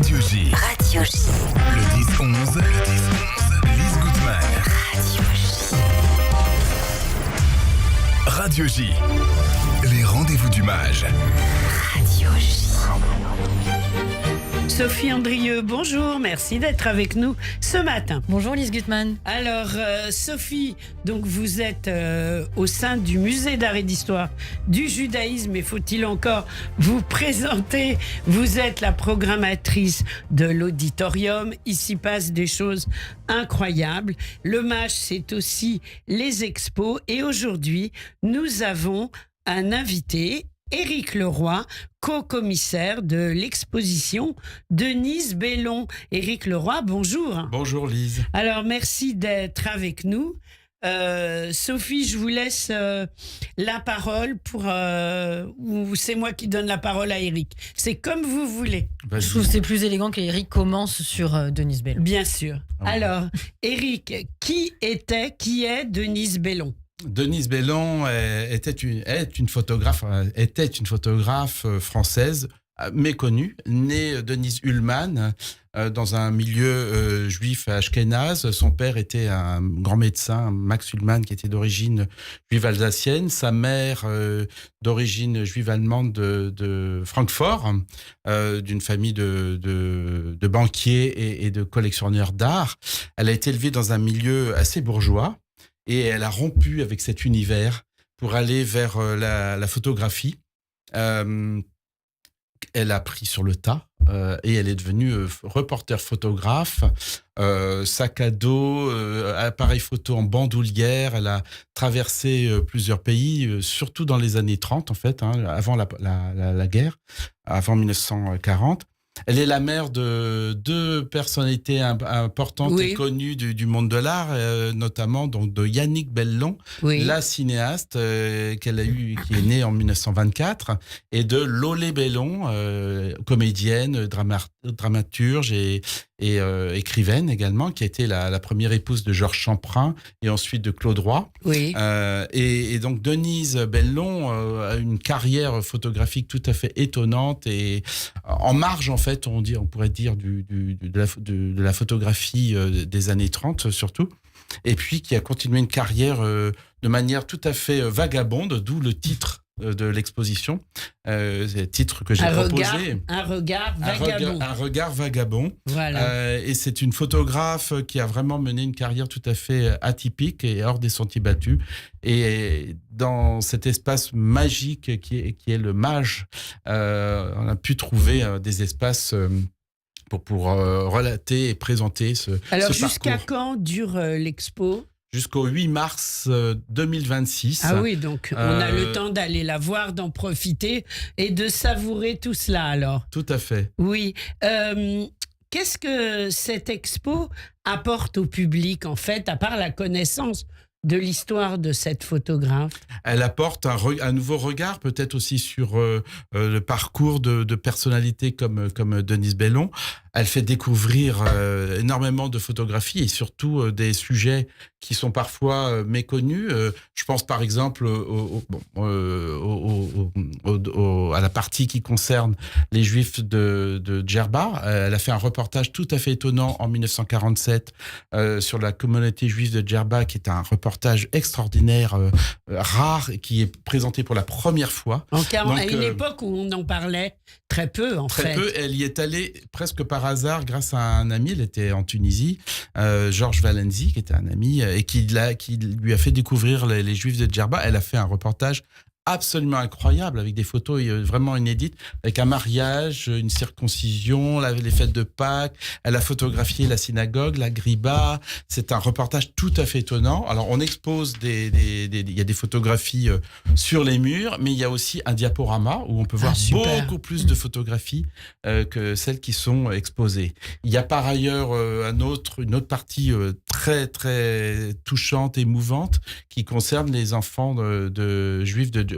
Radio J. Radio J. Le 10-11. Lise Goodman. Radio J. Radio J. Les rendez-vous du mage. Radio J. Sophie Andrieux, bonjour, merci d'être avec nous ce matin. Bonjour Lise Gutmann. Alors Sophie, donc vous êtes au sein du musée d'art et d'histoire du judaïsme, et faut-il encore vous présenter? Vous êtes la programmatrice de l'auditorium, ici passent des choses incroyables. Le MASH, c'est aussi les expos, et aujourd'hui nous avons un invité, Éric Leroy, co-commissaire de l'exposition Denise Bellon. Éric Leroy, bonjour. Bonjour Lise. Alors, merci d'être avec nous. Sophie, je vous laisse la parole ou c'est moi qui donne la parole à Éric. C'est comme vous voulez. Je trouve que c'est plus élégant qu'Éric commence sur Denise Bellon. Bien sûr. Alors, Éric, qui est Denise Bellon? Denise Bellon était une photographe française méconnue, née Denise Ullmann dans un milieu juif ashkénaze. Son père était un grand médecin, Max Ullmann, qui était d'origine juive alsacienne. Sa mère, d'origine juive allemande de Francfort, d'une famille de banquiers et de collectionneurs d'art. Elle a été élevée dans un milieu assez bourgeois. Et elle a rompu avec cet univers pour aller vers la photographie. Elle a pris sur le tas et elle est devenue reporter photographe, sac à dos, appareil photo en bandoulière. Elle a traversé plusieurs pays, surtout dans les années 30 en fait, avant la guerre, avant 1940. Elle est la mère de deux personnalités importantes et connues du monde de l'art, notamment donc de Yannick Bellon, la cinéaste qu'elle a eue, qui est née en 1924, et de Lolé Bellon, comédienne, dramaturge et écrivaine également, qui a été la première épouse de Georges Champrin et ensuite de Claude Roy. Et donc Denise Bellon a une carrière photographique tout à fait étonnante et en marge en fait, on pourrait dire de la photographie des années 30 surtout, et puis qui a continué une carrière de manière tout à fait vagabonde, d'où le titre de l'exposition, c'est le titre que j'ai proposé. Un regard vagabond. Un regard vagabond. Voilà. Et c'est une photographe qui a vraiment mené une carrière tout à fait atypique et hors des sentiers battus. Et dans cet espace magique qui est le MAGE, on a pu trouver des espaces pour relater et présenter ce Alors, parcours. jusqu'à quand dure l'expo ? Jusqu'au 8 mars 2026. Ah oui, donc on a le temps d'aller la voir, d'en profiter et de savourer tout cela alors. Tout à fait. Oui. Qu'est-ce que cette expo apporte au public en fait, à part la connaissance de l'histoire de cette photographe? Elle apporte un nouveau regard peut-être aussi sur le parcours de personnalités comme Denise Bellon. Elle fait découvrir énormément de photographies et surtout des sujets qui sont parfois méconnus. Je pense par exemple à la partie qui concerne les Juifs de Djerba. Elle a fait un reportage tout à fait étonnant en 1947 sur la communauté juive de Djerba, qui est un reportage extraordinaire, rare, et qui est présenté pour la première fois. À une époque où on en parlait très peu, en fait. Très peu. Elle y est allée presque par hasard grâce à un ami. Elle était en Tunisie, Georges Valenzi, qui était un ami, et qui lui a fait découvrir les Juifs de Djerba. Elle a fait un reportage absolument incroyable, avec des photos vraiment inédites, avec un mariage, une circoncision, les fêtes de Pâques. Elle a photographié la synagogue, la Griba. C'est un reportage tout à fait étonnant. Alors, on expose il y a des photographies sur les murs, mais il y a aussi un diaporama où on peut voir beaucoup plus de photographies que celles qui sont exposées. Il y a par ailleurs une autre partie très, très touchante, émouvante, qui concerne les enfants de juifs de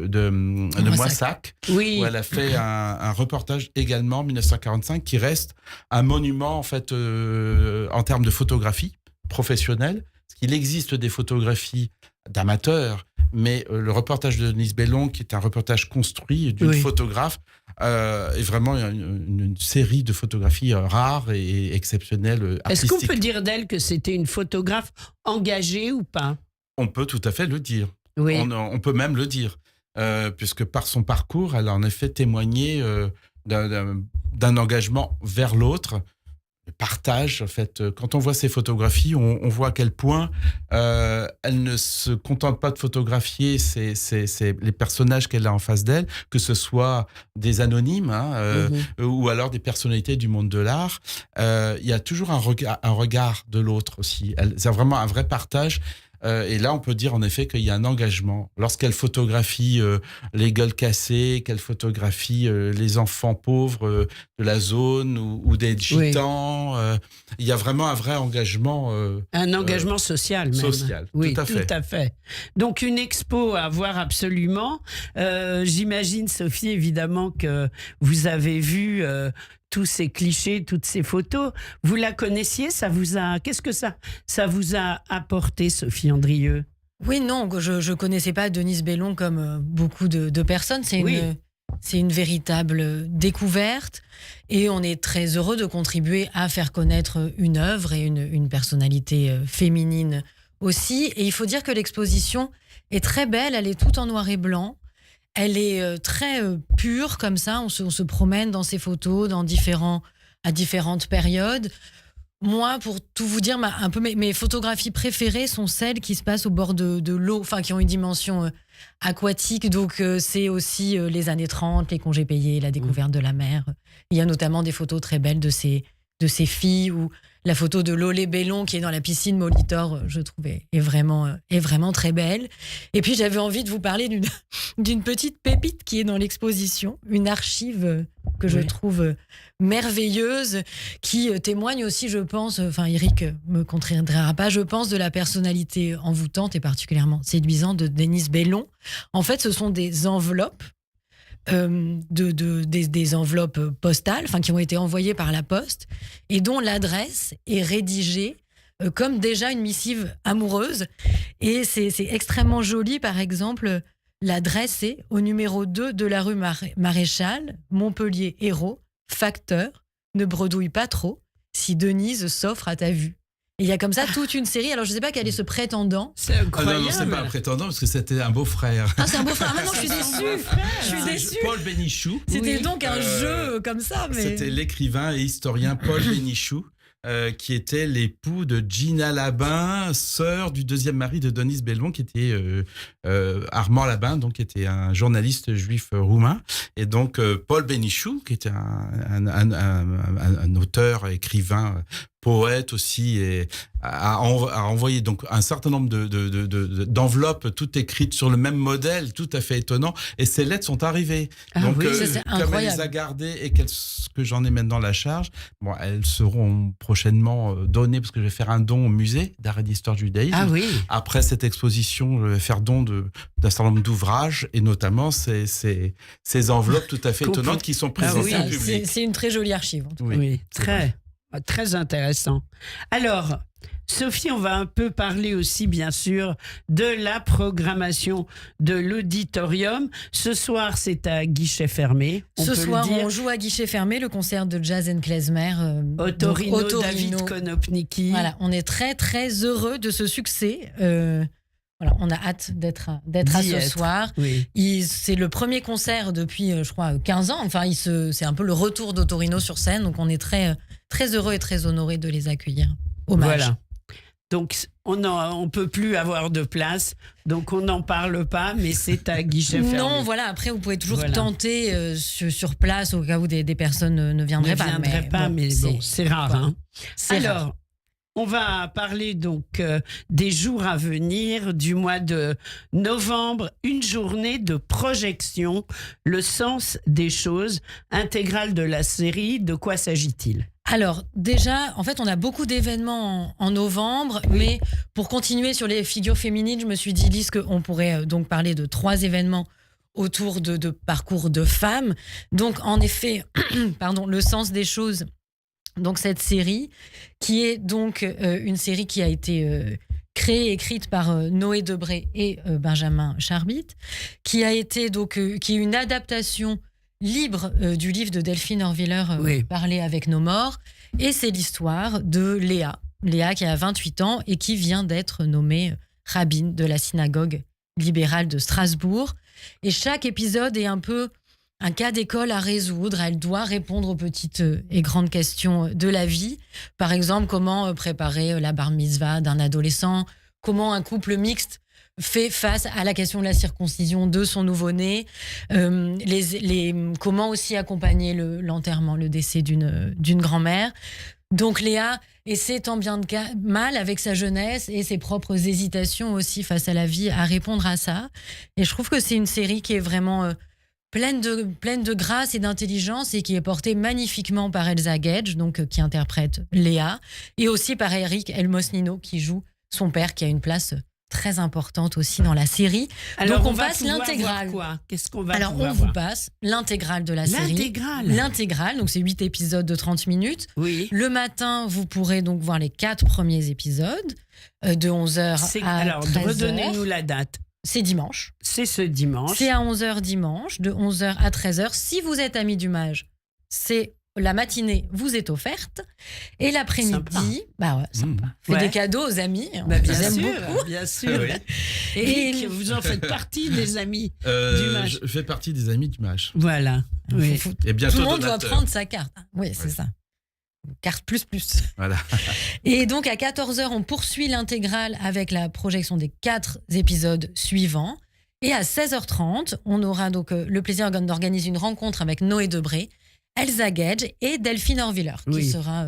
Moissac, où elle a fait un reportage également en 1945 qui reste un monument en fait en termes de photographie professionnelle. Parce qu'il existe des photographies d'amateurs, mais le reportage de Denise Bellon, qui est un reportage construit d'une photographe, est vraiment une série de photographies rares et exceptionnelles. Est-ce qu'on peut dire d'elle que c'était une photographe engagée ou pas? On peut tout à fait le dire. Oui. On peut même le dire, puisque par son parcours, elle a en effet témoigné d'un engagement vers l'autre. Le partage, en fait, quand on voit ces photographies, on voit à quel point elle ne se contente pas de photographier les personnages qu'elle a en face d'elle, que ce soit des anonymes ou alors des personnalités du monde de l'art. Il y a toujours un regard de l'autre aussi. C'est vraiment un vrai partage. Et là, on peut dire en effet qu'il y a un engagement. Lorsqu'elle photographie les gueules cassées, qu'elle photographie les enfants pauvres de la zone ou des gitans, il y a vraiment un vrai engagement. Un engagement social même. Social, oui, tout à fait. Donc une expo à voir absolument. J'imagine, Sophie, évidemment que vous avez vu tous ces clichés, toutes ces photos. Vous la connaissiez, qu'est-ce que ça vous a apporté, Sophie Andrieux? Oui, non, je connaissais pas Denise Bellon comme beaucoup de personnes. C'est une véritable découverte et on est très heureux de contribuer à faire connaître une œuvre et une personnalité féminine aussi. Et il faut dire que l'exposition est très belle, elle est toute en noir et blanc. Elle est très pure comme ça, on se promène dans ces photos à différentes périodes. Moi, pour tout vous dire, un peu mes photographies préférées sont celles qui se passent au bord de l'eau, enfin qui ont une dimension aquatique. Donc c'est aussi les années 30, les congés payés, la découverte de la mer. Il y a notamment des photos très belles de ces filles ou la photo de Lolé Bellon qui est dans la piscine Molitor, je trouvais, est vraiment très belle. Et puis j'avais envie de vous parler d'une petite pépite qui est dans l'exposition, une archive que je trouve merveilleuse, qui témoigne aussi, je pense, enfin Eric me contredira pas, je pense de la personnalité envoûtante et particulièrement séduisante de Denise Bellon. En fait, ce sont des enveloppes des enveloppes postales, enfin qui ont été envoyées par la poste et dont l'adresse est rédigée comme déjà une missive amoureuse. Et c'est extrêmement joli. Par exemple, l'adresse est au numéro 2 de la rue Maréchal, Montpellier Hérault, facteur, ne bredouille pas trop, si Denise s'offre à ta vue. Et il y a comme ça toute une série. Alors, je ne sais pas quel est ce prétendant. C'est incroyable. Non, c'est pas un prétendant, parce que c'était un beau-frère. Ah, c'est un beau-frère. Ah, maintenant, je suis déçue. Je suis déçue. Paul Bénichou. C'était donc un jeu comme ça. Mais... C'était l'écrivain et historien Paul Bénichou, qui était l'époux de Gina Labin, sœur du deuxième mari de Denise Bellon, qui était Armand Labin, donc qui était un journaliste juif roumain. Et donc, Paul Bénichou, qui était un auteur, écrivain, poète aussi, et a envoyé donc un certain nombre d'enveloppes toutes écrites sur le même modèle, tout à fait étonnant. Et ces lettres sont arrivées. Donc, ça, c'est comme elle les a gardées et que j'en ai maintenant la charge, bon, elles seront prochainement données, parce que je vais faire un don au musée d'art et d'histoire du judaïsme. Ah oui. Après cette exposition, je vais faire don d'un certain nombre d'ouvrages, et notamment ces enveloppes tout à fait étonnantes qui sont présentées au public. C'est une très jolie archive. En tout cas. Oui, très intéressant. Alors, Sophie, on va un peu parler aussi, bien sûr, de la programmation de l'auditorium. Ce soir, c'est à guichet fermé. Ce soir, on joue à guichet fermé le concert de jazz and klezmer. Otorino, David Konopnicki. Voilà, on est très, très heureux de ce succès. Voilà, on a hâte d'être à ce soir. Oui. C'est le premier concert depuis, je crois, 15 ans. Enfin, c'est un peu le retour d'Otorino sur scène. Donc, on est très, très heureux et très honorés de les accueillir. Hommage. Voilà. Donc, on peut plus avoir de place. Donc, on n'en parle pas, mais c'est à guichet fermé. Non, voilà. Après, vous pouvez toujours tenter sur place au cas où des personnes ne viendraient pas. Mais c'est rare. Voilà. Hein. Alors, rare. On va parler donc des jours à venir du mois de novembre, une journée de projection, le sens des choses, intégrale de la série. De quoi s'agit-il ? Alors déjà, en fait, on a beaucoup d'événements en novembre, mais pour continuer sur les figures féminines, je me suis dit, Lise, qu'on pourrait donc parler de 3 événements autour de parcours de femmes. Donc en effet, le sens des choses. Donc cette série, qui est donc une série qui a été créée et écrite par Noé Debré et Benjamin Charbit, qui a été qui est une adaptation libre du livre de Delphine Orviller, Parler avec nos morts. Et c'est l'histoire de Léa qui a 28 ans et qui vient d'être nommée rabbine de la synagogue libérale de Strasbourg. Et chaque épisode est un peu un cas d'école à résoudre. Elle doit répondre aux petites et grandes questions de la vie. Par exemple, comment préparer la bar mitzvah d'un adolescent, comment un couple mixte fait face à la question de la circoncision de son nouveau-né, comment aussi accompagner l'enterrement, le décès d'une grand-mère. Donc Léa essaie tant bien de mal avec sa jeunesse et ses propres hésitations aussi face à la vie à répondre à ça. Et je trouve que c'est une série qui est vraiment pleine de grâce et d'intelligence et qui est portée magnifiquement par Elsa Gage, donc qui interprète Léa, et aussi par Eric Elmosnino qui joue son père, qui a une place très importante aussi dans la série. Alors donc on passe l'intégrale. Qu'est-ce qu'on va Alors on vous passe l'intégrale de la série. L'intégrale, donc c'est 8 épisodes de 30 minutes. Oui. Le matin, vous pourrez donc voir les 4 premiers épisodes de 11h à alors, 13h. redonnez-nous la date. C'est dimanche. C'est ce dimanche. C'est à 11h dimanche, de 11h à 13h. Si vous êtes ami du mage, c'est la matinée vous est offerte. Et l'après-midi, sympa. Faites des cadeaux aux amis. Bien sûr, beaucoup. Bien sûr. Eric, vous en faites partie des amis du mage. Je fais partie des amis du mage. Voilà. Oui. Et bientôt tout le monde donateur. doit prendre sa carte. Oui, c'est ça. Carte plus. Voilà. Et donc à 14h, on poursuit l'intégrale avec la projection des 4 épisodes suivants. Et à 16h30, on aura donc le plaisir d'organiser une rencontre avec Noé Debré, Elsa Gage et Delphine Orviller qui sera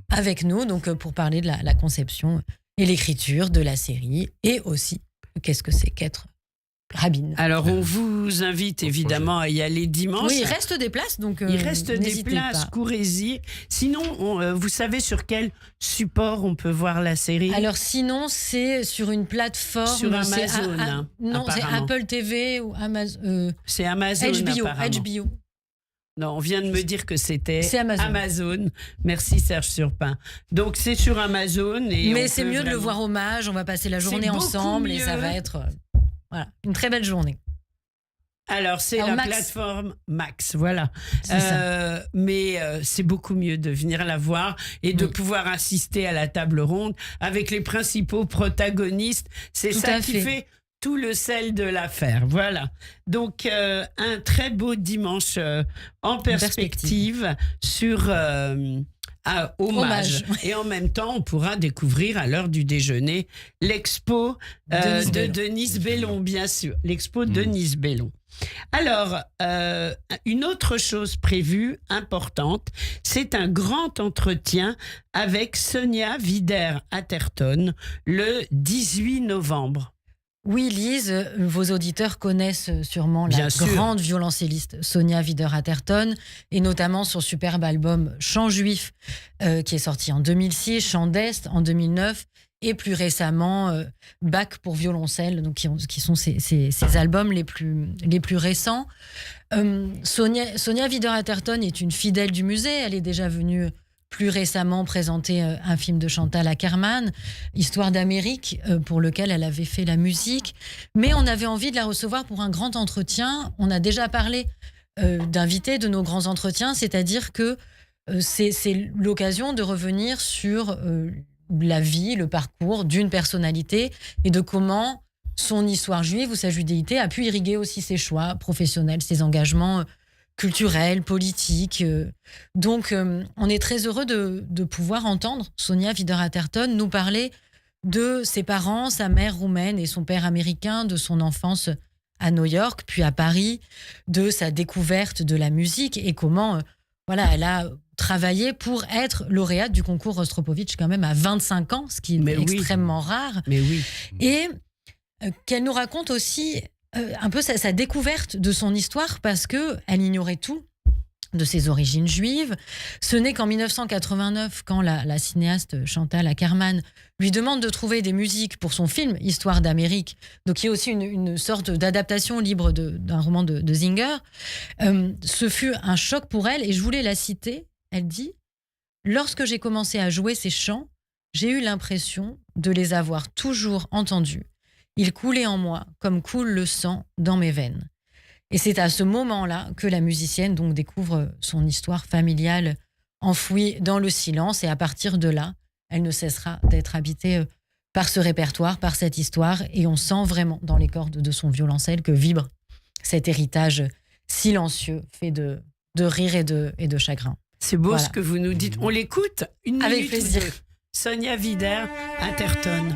avec nous donc pour parler de la conception et l'écriture de la série et aussi qu'est-ce que c'est qu'être rabbine. Alors on vous invite évidemment à y aller dimanche. Oui, il reste des places donc il reste des places, pas. Courez-y. Sinon, vous savez sur quel support on peut voir la série? Alors sinon, c'est sur une plateforme sur Amazon. Non, c'est Apple TV ou Amazon. C'est Amazon. HBO. Non, on vient de me dire que c'était Amazon. Amazon. Merci Serge Surpin. Donc c'est sur Amazon. Mais c'est mieux de le voir au mage. On va passer la journée ensemble et ça va être une très belle journée. Alors c'est la plateforme Max, voilà. Mais c'est beaucoup mieux de venir la voir et de pouvoir assister à la table ronde avec les principaux protagonistes. C'est ça qui fait tout le sel de l'affaire, voilà. Donc un très beau dimanche en perspective sur Hommage. Et en même temps, on pourra découvrir à l'heure du déjeuner l'expo de Denise Bellon, bien sûr. L'expo Denise Bellon. Alors, une autre chose prévue, importante, c'est un grand entretien avec Sonia Wider-Atherton le 18 novembre. Oui, Lise, vos auditeurs connaissent sûrement la grande violoncelliste Sonia Wider-Atherton, et notamment son superbe album Chant juif, qui est sorti en 2006, Chant d'Est en 2009, et plus récemment Bach pour violoncelle, donc qui sont ses albums les plus récents. Sonia Wider-Atherton est une fidèle du musée, elle est déjà venue plus récemment présenter un film de Chantal Akerman, Histoire d'Amérique, pour lequel elle avait fait la musique. Mais on avait envie de la recevoir pour un grand entretien. On a déjà parlé d'inviter de nos grands entretiens, c'est-à-dire que c'est l'occasion de revenir sur la vie, le parcours d'une personnalité et de comment son histoire juive ou sa judéité a pu irriguer aussi ses choix professionnels, ses engagements culturelle, politique. Donc, on est très heureux de pouvoir entendre Sonia Wider-Atherton nous parler de ses parents, sa mère roumaine et son père américain, de son enfance à New York, puis à Paris, de sa découverte de la musique et comment elle a travaillé pour être lauréate du concours Rostropovitch quand même à 25 ans, ce qui est extrêmement rare. Mais oui. Et qu'elle nous raconte aussi un peu sa découverte de son histoire parce qu'elle ignorait tout de ses origines juives. Ce n'est qu'en 1989, quand la cinéaste Chantal Akerman lui demande de trouver des musiques pour son film Histoire d'Amérique, donc qui est aussi une sorte d'adaptation libre d'un roman de Singer. Ce fut un choc pour elle et je voulais la citer. Elle dit « Lorsque j'ai commencé à jouer ces chants, j'ai eu l'impression de les avoir toujours entendus. Ils coulaient en moi comme coule le sang dans mes veines. Et c'est à ce moment-là que la musicienne donc découvre son histoire familiale enfouie dans le silence. Et à partir de là, elle ne cessera d'être habitée par ce répertoire, par cette histoire. Et on sent vraiment dans les cordes de son violoncelle que vibre cet héritage silencieux fait de rire et de chagrin. C'est beau Voilà. ce que vous nous dites. On l'écoute une Avec minute ou plaisir. deux. Sonia Wider, Interton.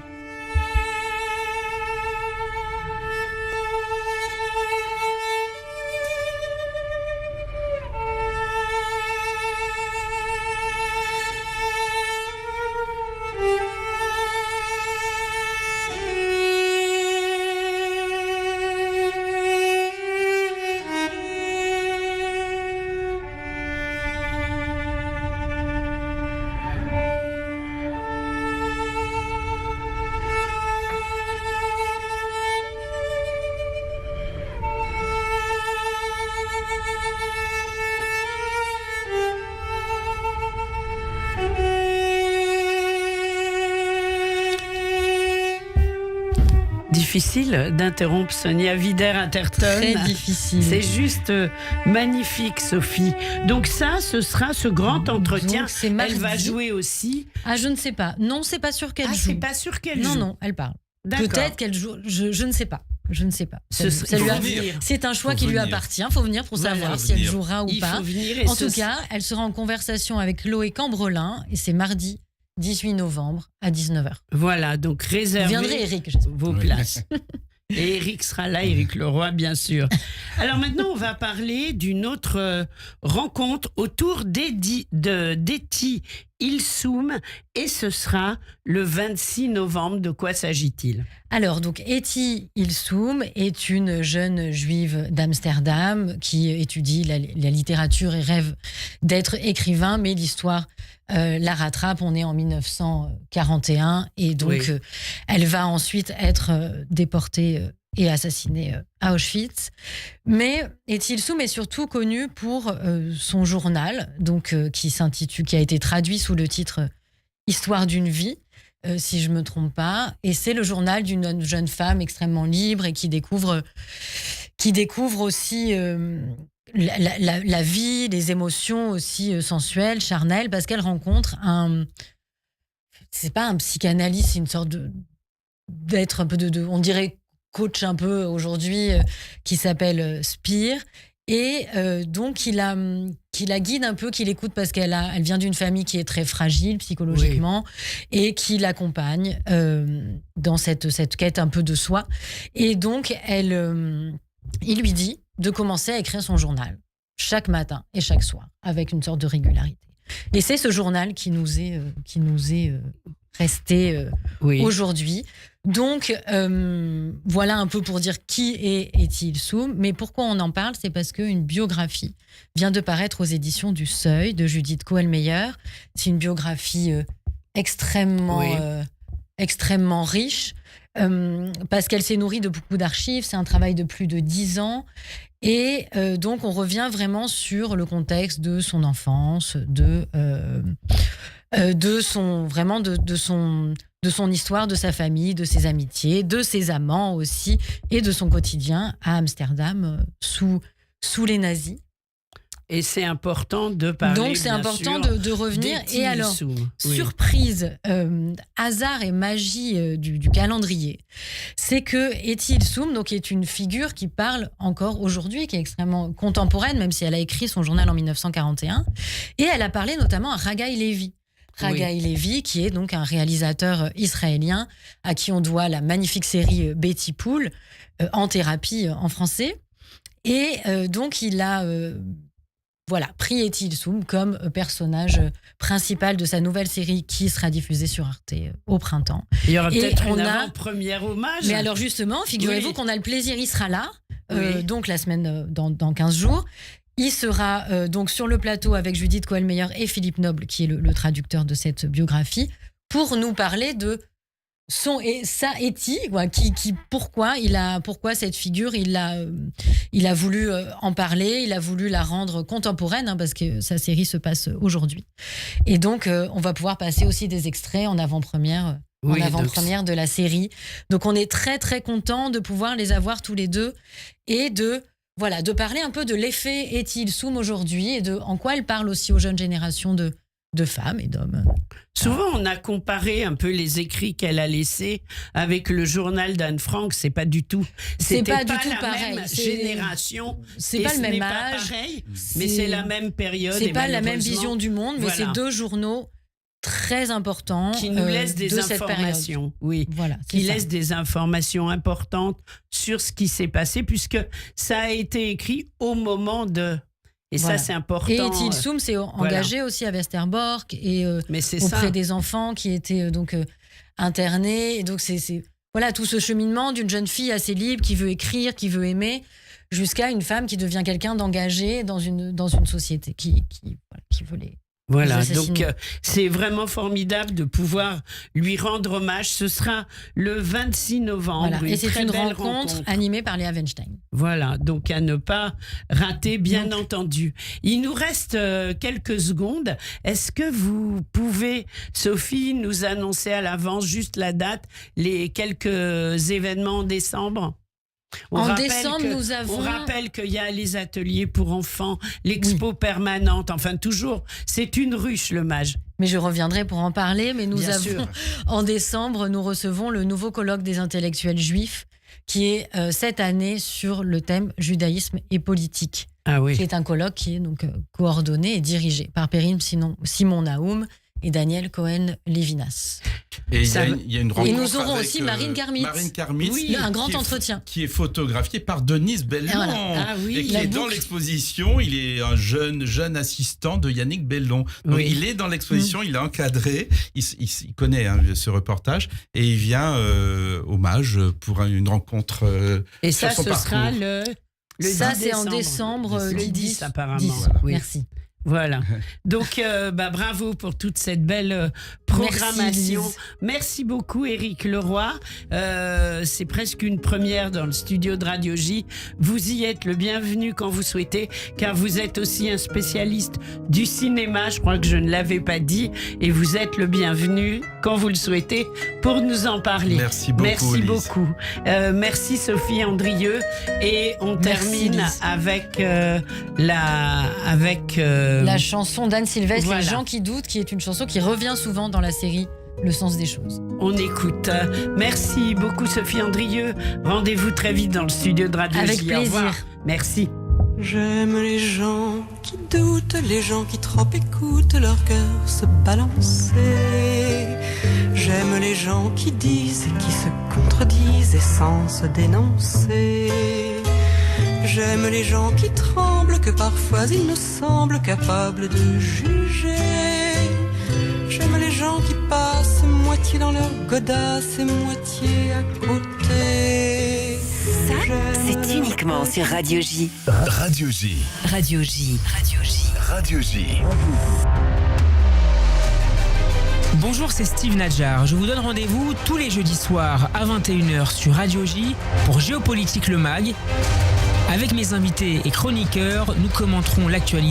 Difficile d'interrompre Sonia Wider, Interton. Très difficile. C'est juste magnifique, Sophie. Donc ça, ce sera ce grand entretien. Donc, c'est Elle mardi. va jouer aussi. Ah, je ne sais pas. Non, c'est pas sûr qu'elle Ah, joue. c'est pas sûr qu'elle Non, joue. non, elle parle. D'accord. Peut-être qu'elle joue. Je ne sais pas. Je ne sais pas. Ce Ça serait- lui il a- faut venir. C'est un choix Faut qui lui venir. appartient. Il faut venir pour Voilà, savoir faut si elle venir. jouera ou Il pas. faut venir et En tout cas, elle sera en conversation avec Chloé Cambrelin et c'est mardi 18 novembre à 19h. Voilà, donc Vous réservez viendrez, Eric, j'espère. vos Oui. places. Et Eric sera là, Eric Leroy, bien sûr. Alors maintenant, on va parler d'une autre rencontre autour d'Etty Ilsoum, et ce sera le 26 novembre. De quoi s'agit-il ? Alors, donc, Etty Ilsoum est une jeune juive d'Amsterdam qui étudie la littérature et rêve d'être écrivain, mais l'histoire la rattrape. On est en 1941 et donc Oui. elle va ensuite être déportée et assassinée à Auschwitz. Mais Etty Ilsoum est surtout connue pour son journal, donc qui a été traduit sous le titre Histoire d'une vie. Si je me trompe pas, et c'est le journal d'une jeune femme extrêmement libre et qui découvre aussi la vie, les émotions aussi sensuelles, charnelles, parce qu'elle rencontre c'est pas un psychanalyste, c'est une sorte d'être un peu on dirait coach un peu aujourd'hui, qui s'appelle Spear. Et donc, qui la guide un peu, qui l'écoute parce elle vient d'une famille qui est très fragile psychologiquement et qui l'accompagne dans cette quête un peu de soi. Et donc, il lui dit de commencer à écrire son journal chaque matin et chaque soir avec une sorte de régularité. Et c'est ce journal qui nous est resté Oui. aujourd'hui. Donc, voilà un peu pour dire qui est Etty Ilsoum. Mais pourquoi on en parle ? C'est parce qu'une biographie vient de paraître aux éditions du Seuil de Judith Kohlmeyer. C'est une biographie extrêmement riche parce qu'elle s'est nourrie de beaucoup d'archives. C'est un travail de plus de 10 ans. Et donc, on revient vraiment sur le contexte de son enfance, de son histoire, de sa famille, de ses amitiés, de ses amants aussi, et de son quotidien à Amsterdam sous les nazis. Et c'est important de parler. Donc c'est bien important sûr, de revenir. d'Etty Et alors, Ilsoum. Oui. surprise, hasard et magie du calendrier, c'est que Etty Ilsoum donc, est une figure qui parle encore aujourd'hui, qui est extrêmement contemporaine, même si elle a écrit son journal en 1941. Et elle a parlé notamment à Haggai Levi. Haggai Levi, qui est donc un réalisateur israélien à qui on doit la magnifique série Betty Pool, En thérapie en français. Et donc, il a pris Etty Ilsoum comme personnage principal de sa nouvelle série qui sera diffusée sur Arte au printemps. Il y aura Et peut-être on une a- avant-première hommage. Mais alors justement, figurez-vous Oui. qu'on a le plaisir, il sera là, Oui. donc la semaine dans 15 jours. Il sera donc sur le plateau avec Judith Kohlmeyer et Philippe Noble, qui est le traducteur de cette biographie, pour nous parler de sa Etty, pourquoi cette figure, il a voulu en parler, il a voulu la rendre contemporaine, parce que sa série se passe aujourd'hui. Et donc, on va pouvoir passer aussi des extraits en avant-première Oui, en avant-première de la série. Donc on est très très content de pouvoir les avoir tous les deux et de parler un peu de l'effet Ethel Soum aujourd'hui et de en quoi elle parle aussi aux jeunes générations de femmes et d'hommes. Souvent, on a comparé un peu les écrits qu'elle a laissés avec le journal d'Anne Frank. C'est pas du tout. C'était pas du la tout pareil. même C'est- génération. C'est et pas ce le même n'est pas âge. pareil, mais c'est la même période. C'est et pas la même malheureusement, vision du monde, mais voilà. c'est deux journaux très importants qui nous laissent des de cette période. informations. Oui. Voilà, c'est Qui ça. laisse des informations importantes sur ce qui s'est passé, puisque ça a été écrit au moment de. Et Voilà. ça, c'est important. Et Ethel Soum s'est engagée aussi à Westerbork et Mais c'est auprès ça. des enfants qui étaient internés. Et donc c'est voilà tout ce cheminement d'une jeune fille assez libre qui veut écrire, qui veut aimer, jusqu'à une femme qui devient quelqu'un d'engagé dans une société qui veut les. Voilà, les assassiner. donc c'est vraiment formidable de pouvoir lui rendre hommage. Ce sera le 26 novembre. Voilà. Et c'est très une belle rencontre animée par Léa Weinstein. Voilà, donc à ne pas rater, bien entendu. Il nous reste quelques secondes. Est-ce que vous pouvez, Sophie, nous annoncer à l'avance juste la date, les quelques événements en décembre? En décembre, nous avons- On rappelle qu'il y a les ateliers pour enfants, l'expo permanente, enfin toujours, c'est une ruche le mage. Mais je reviendrai pour en parler. Mais nous Bien avons, sûr. en décembre, nous recevons le nouveau colloque des intellectuels juifs qui est cette année sur le thème judaïsme et politique. Ah oui. Qui est un colloque qui est donc coordonné et dirigé par Perrine Simon Naoum et Daniel Cohen-Lévinas. Et Ça- il y a une rencontre Et nous aurons avec, aussi Marine Karmitz. Marine Karmitz, Oui, un grand qui est- entretien. qui est photographié par Denise Bellon. Voilà. Ah oui, et qui la est dans boucle. l'exposition. Il est un jeune assistant de Yannick Bellon. Donc Oui. il est dans l'exposition, il est encadré, il connaît ce reportage et il vient hommage pour une rencontre Et sur ça, son ce parcours. sera le Ça, 10 c'est en décembre, Le le 10, apparemment. 10. Voilà. Oui. Merci. Voilà. Donc, bravo pour toute cette belle programmation. Merci, Merci beaucoup, Éric Leroy. C'est presque une première dans le studio de Radio J. Vous y êtes le bienvenu quand vous souhaitez, car vous êtes aussi un spécialiste du cinéma. Je crois que je ne l'avais pas dit. Et vous êtes le bienvenu quand vous le souhaitez pour nous en parler. Merci beaucoup, Merci Lise. beaucoup. Merci, Sophie Andrieux. Et on Merci, termine Lise. avec La chanson d'Anne Sylvestre, voilà. Les gens qui doutent, qui est une chanson qui revient souvent dans la série Le sens des choses. On écoute. Merci beaucoup, Sophie Andrieux. Rendez-vous très vite dans le studio de Radio Avec J. Au revoir. plaisir. Merci. J'aime les gens qui doutent, les gens qui trop écoutent leur cœur se balancer. J'aime les gens qui disent et qui se contredisent et sans se dénoncer. J'aime les gens qui tremblent, que parfois ils nous semblent capables de juger. J'aime les gens qui passent moitié dans leur godasse et moitié à côté. Ça, J'aime c'est uniquement sur Radio J. Radio J. Radio J. Radio J. Radio J. Bonjour, c'est Steve Nadjar. Je vous donne rendez-vous tous les jeudis soirs à 21h sur Radio J pour Géopolitique le Mag. Avec mes invités et chroniqueurs, nous commenterons l'actualité.